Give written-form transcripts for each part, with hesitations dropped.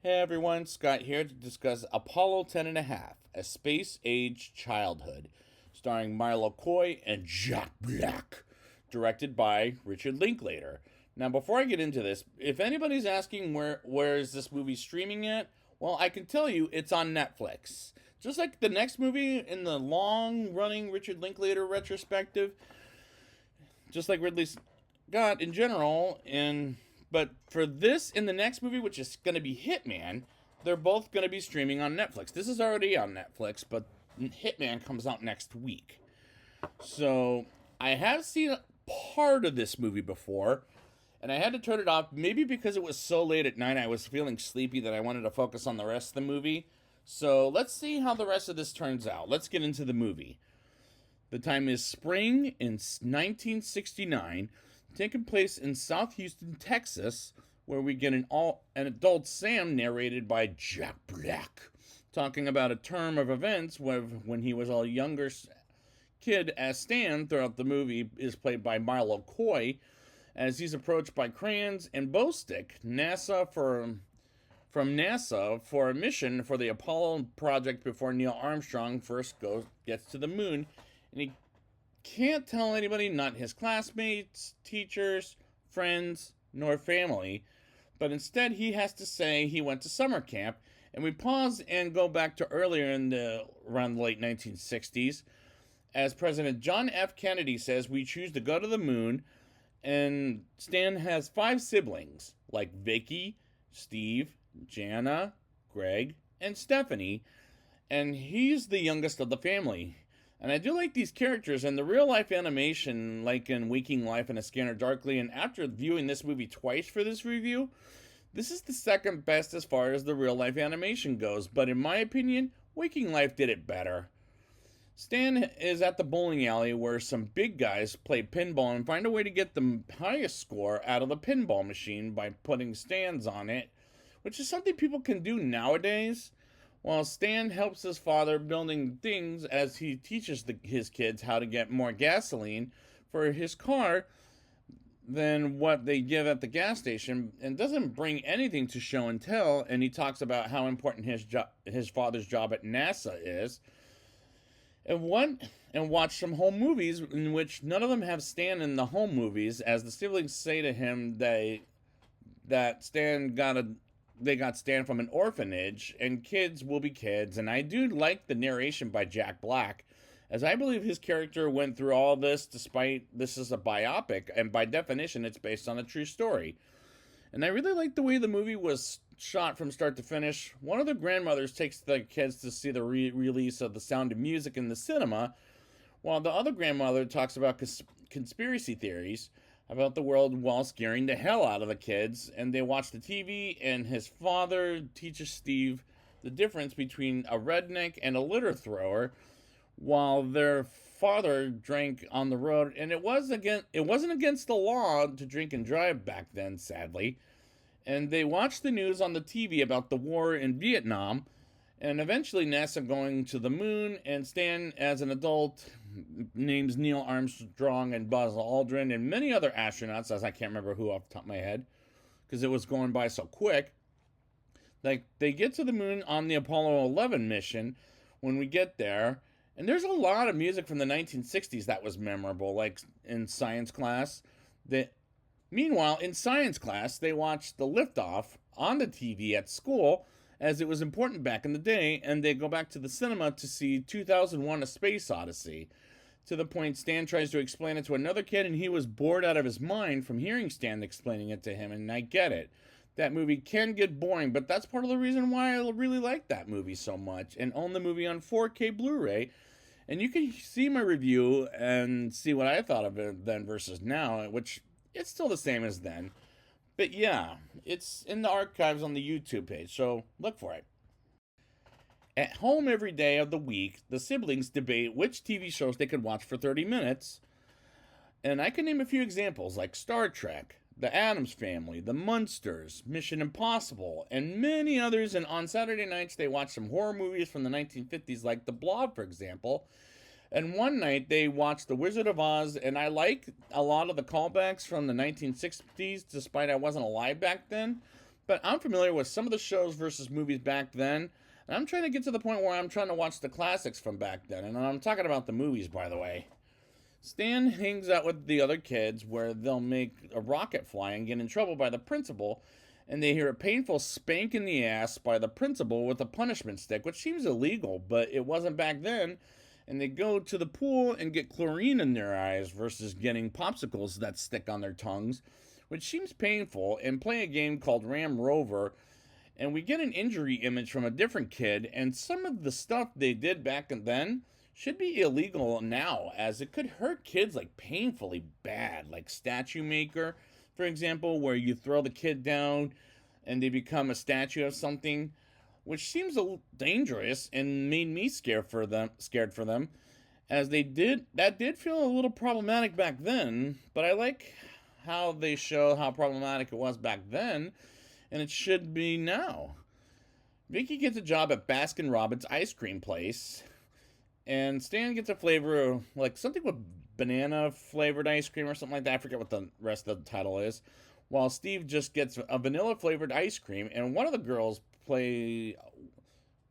Hey everyone, Scott here to discuss Apollo 10.5, A Space Age Childhood, starring Milo Coy and Jack Black, directed by Richard Linklater. Now, before I get into this, if anybody's asking where is this movie streaming at, well, I can tell you it's on Netflix. Just like the next movie in the long-running Richard Linklater retrospective, just like Ridley Scott in general, and but for this and the next movie, which is going to be Hitman, they're both going to be streaming on Netflix. This is already on Netflix, but Hitman comes out next week. So I have seen part of this movie before, and I had to turn it off, maybe because it was so late at night I was feeling sleepy that I wanted to focus on the rest of the movie. So let's see how the rest of this turns out. Let's get into the movie. The time is spring in 1969, taking place in South Houston, Texas, where we get an adult Sam narrated by Jack Black, talking about a term of events when he was a younger kid, as Stan throughout the movie is played by Milo Coy, as he's approached by crayons and bow stick from NASA for a mission for the Apollo project before Neil Armstrong first gets to the moon, and he can't tell anybody, not his classmates, teachers, friends, nor family, but instead he has to say he went to summer camp. And we pause and go back to earlier around the late 1960s, as President John F. Kennedy says we choose to go to the moon, and Stan has 5 siblings, like Vicky, Steve, Jana, Greg, and Stephanie, and he's the youngest of the family. And I do like these characters and the real life animation, like in Waking Life and A Scanner Darkly. And after viewing this movie twice for this review, this is the second best as far as the real life animation goes. But in my opinion, Waking Life did it better. Stan is at the bowling alley where some big guys play pinball and find a way to get the highest score out of the pinball machine by putting stands on it, which is something people can do nowadays. While Stan helps his father building things as he teaches his kids how to get more gasoline for his car than what they give at the gas station, and doesn't bring anything to show and tell. And he talks about how important his father's job at NASA is. And watch some home movies in which none of them have Stan in the home movies, as the siblings say to him that they got Stan from an orphanage, and kids will be kids. And I do like the narration by Jack Black, as I believe his character went through all this despite this is a biopic, and by definition it's based on a true story. And I really like the way the movie was shot from start to finish. One of the grandmothers takes the kids to see the release of The Sound of Music in the cinema, while the other grandmother talks about conspiracy theories about the world while scaring the hell out of the kids. And they watch the TV, and his father teaches Steve the difference between a redneck and a litter thrower, while their father drank on the road. And it wasn't against the law to drink and drive back then, sadly. And they watched the news on the TV about the war in Vietnam, and eventually NASA going to the moon, and Stan, as an adult, names Neil Armstrong and Buzz Aldrin and many other astronauts, as I can't remember who off the top of my head, because it was going by so quick. Like, they get to the moon on the Apollo 11 mission when we get there, and there's a lot of music from the 1960s that was memorable, like in science class. Meanwhile, in science class, they watched the liftoff on the TV at school, as it was important back in the day, and they go back to the cinema to see 2001: A Space Odyssey. To the point Stan tries to explain it to another kid, and he was bored out of his mind from hearing Stan explaining it to him, and I get it. That movie can get boring, but that's part of the reason why I really like that movie so much, and own the movie on 4K Blu-ray. And you can see my review and see what I thought of it then versus now, which it's still the same as then. But yeah, it's in the archives on the YouTube page, so look for it. At home every day of the week, the siblings debate which TV shows they could watch for 30 minutes. And I can name a few examples like Star Trek, The Addams Family, The Munsters, Mission Impossible, and many others. And on Saturday nights, they watch some horror movies from the 1950s like The Blob, for example. And one night they watched The Wizard of Oz, and I like a lot of the callbacks from the 1960s, despite I wasn't alive back then. but I'm familiar with some of the shows versus movies back then, and I'm trying to get to the point where I'm trying to watch the classics from back then, and I'm talking about the movies, by the way. Stan hangs out with the other kids where they'll make a rocket fly and get in trouble by the principal, and they hear a painful spank in the ass by the principal with a punishment stick, which seems illegal, but it wasn't back then. And they go to the pool and get chlorine in their eyes versus getting popsicles that stick on their tongues, which seems painful, and play a game called Ram Rover. And we get an injury image from a different kid, and some of the stuff they did back then should be illegal now, as it could hurt kids like painfully bad, like Statue Maker, for example, where you throw the kid down and they become a statue of something, which seems a little dangerous and made me scared for them, as they did that did feel a little problematic back then. But I like how they show how problematic it was back then, and it should be now. Vicky gets a job at Baskin Robbins ice cream place, and Stan gets a flavor like something with banana flavored ice cream or something like that. I forget what the rest of the title is. While Steve just gets a vanilla flavored ice cream, and one of the girls play.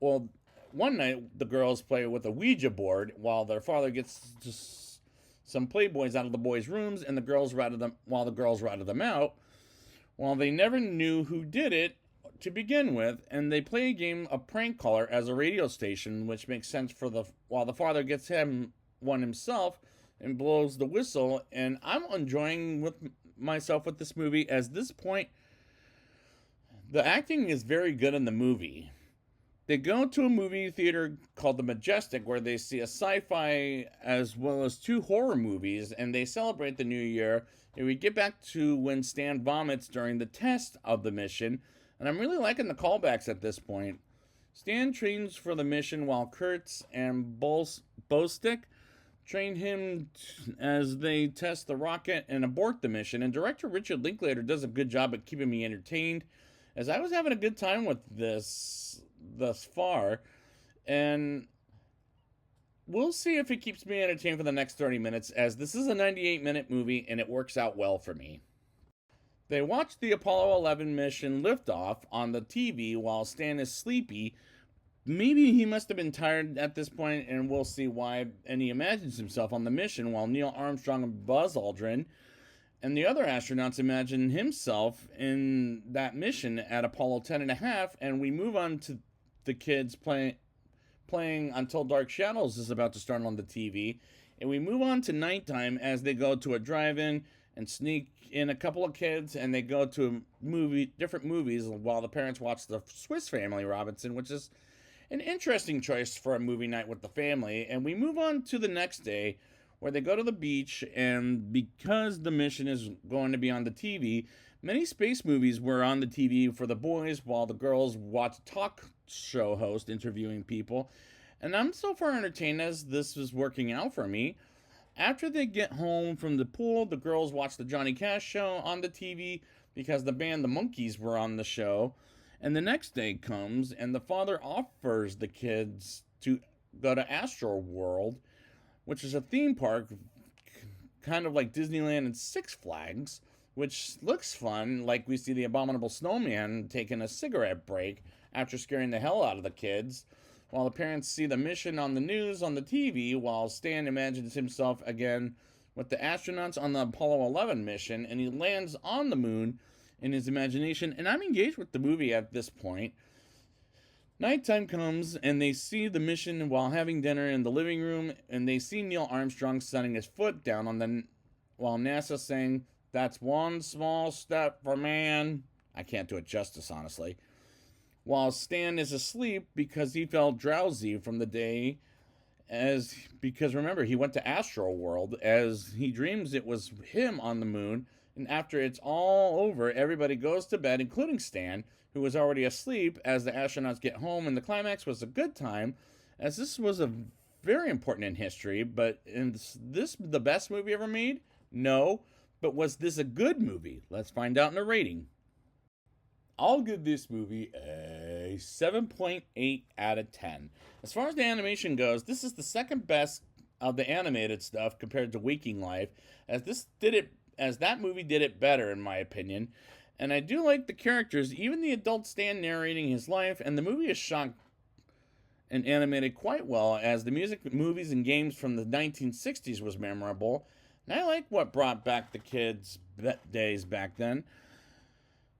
Well, one night the girls play with a Ouija board while their father gets just some Playboys out of the boys' rooms, and the girls ratted them out. While they never knew who did it to begin with, and they play a game of prank caller as a radio station, which makes sense for while the father gets him one himself and blows the whistle. And I'm enjoying myself with this movie. As this point, the acting is very good in the movie. They go to a movie theater called the Majestic where they see a sci-fi as well as 2 horror movies, and they celebrate the new year. And we get back to when Stan vomits during the test of the mission, and I'm really liking the callbacks at this point. Stan trains for the mission while Kurtz and Bostick train him as they test the rocket and abort the mission. And director Richard Linklater does a good job at keeping me entertained, as I was having a good time with this thus far. And we'll see if it keeps me entertained for the next 30 minutes, as this is a 98-minute movie and it works out well for me. They watch the Apollo 11 mission liftoff on the TV while Stan is sleepy. Maybe he must have been tired at this point, and we'll see why. And he imagines himself on the mission while Neil Armstrong and Buzz Aldrin and the other astronauts imagine himself in that mission at Apollo 10.5. And we move on to the kids playing Until Dark Shadows is about to start on the TV. And we move on to nighttime as they go to a drive-in and sneak in a couple of kids, and they go to different movies while the parents watch the Swiss Family Robinson, which is an interesting choice for a movie night with the family. And we move on to the next day where they go to the beach, and because the mission is going to be on the TV, many space movies were on the TV for the boys while the girls watch a talk show host interviewing people. And I'm so far entertained as this is working out for me. After they get home from the pool, the girls watch the Johnny Cash show on the TV because the band The Monkees were on the show. And the next day comes, and the father offers the kids to go to Astro World, which is a theme park kind of like Disneyland and Six Flags, which looks fun. Like we see the Abominable Snowman taking a cigarette break after scaring the hell out of the kids, while the parents see the mission on the news on the TV, while Stan imagines himself again with the astronauts on the Apollo 11 mission, and he lands on the moon in his imagination. And I'm engaged with the movie at this point. Nighttime comes, and they see the mission while having dinner in the living room, and they see Neil Armstrong setting his foot down while NASA's saying, "That's one small step for man." I can't do it justice, honestly. While Stan is asleep because he felt drowsy from the day, because remember, he went to Astro World, as he dreams it was him on the moon. And after it's all over, everybody goes to bed, including Stan, who was already asleep, as the astronauts get home. And the climax was a good time, as this was a very important in history. But is this the best movie ever made? No. But was this a good movie? Let's find out in the rating. I'll give this movie a 7.8 out of 10. As far as the animation goes, this is the second best of the animated stuff compared to Waking Life, as that movie did it better, in my opinion. And I do like the characters, even the adult Stan narrating his life, and the movie is shot and animated quite well, as the music, movies, and games from the 1960s was memorable. And I like what brought back the kids' days back then.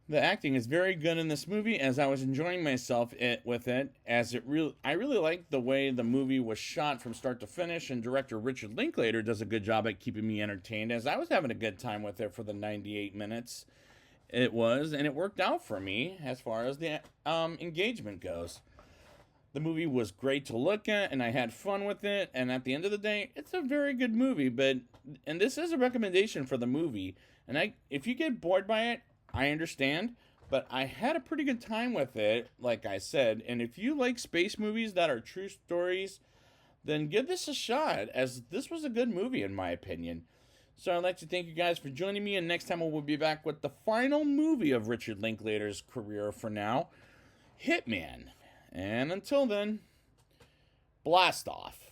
The acting is very good in this movie, as I was enjoying myself with it. I really like the way the movie was shot from start to finish, and director Richard Linklater does a good job at keeping me entertained, as I was having a good time with it for the 98 minutes it was, and it worked out for me as far as the engagement goes. The movie was great to look at, and I had fun with it. And at the end of the day, it's a very good movie. And this is a recommendation for the movie. And if you get bored by it, I understand. But I had a pretty good time with it, like I said. And if you like space movies that are true stories, then give this a shot, as this was a good movie in my opinion. So I'd like to thank you guys for joining me. And next time we'll be back with the final movie of Richard Linklater's career for now, Hitman. And until then, blast off.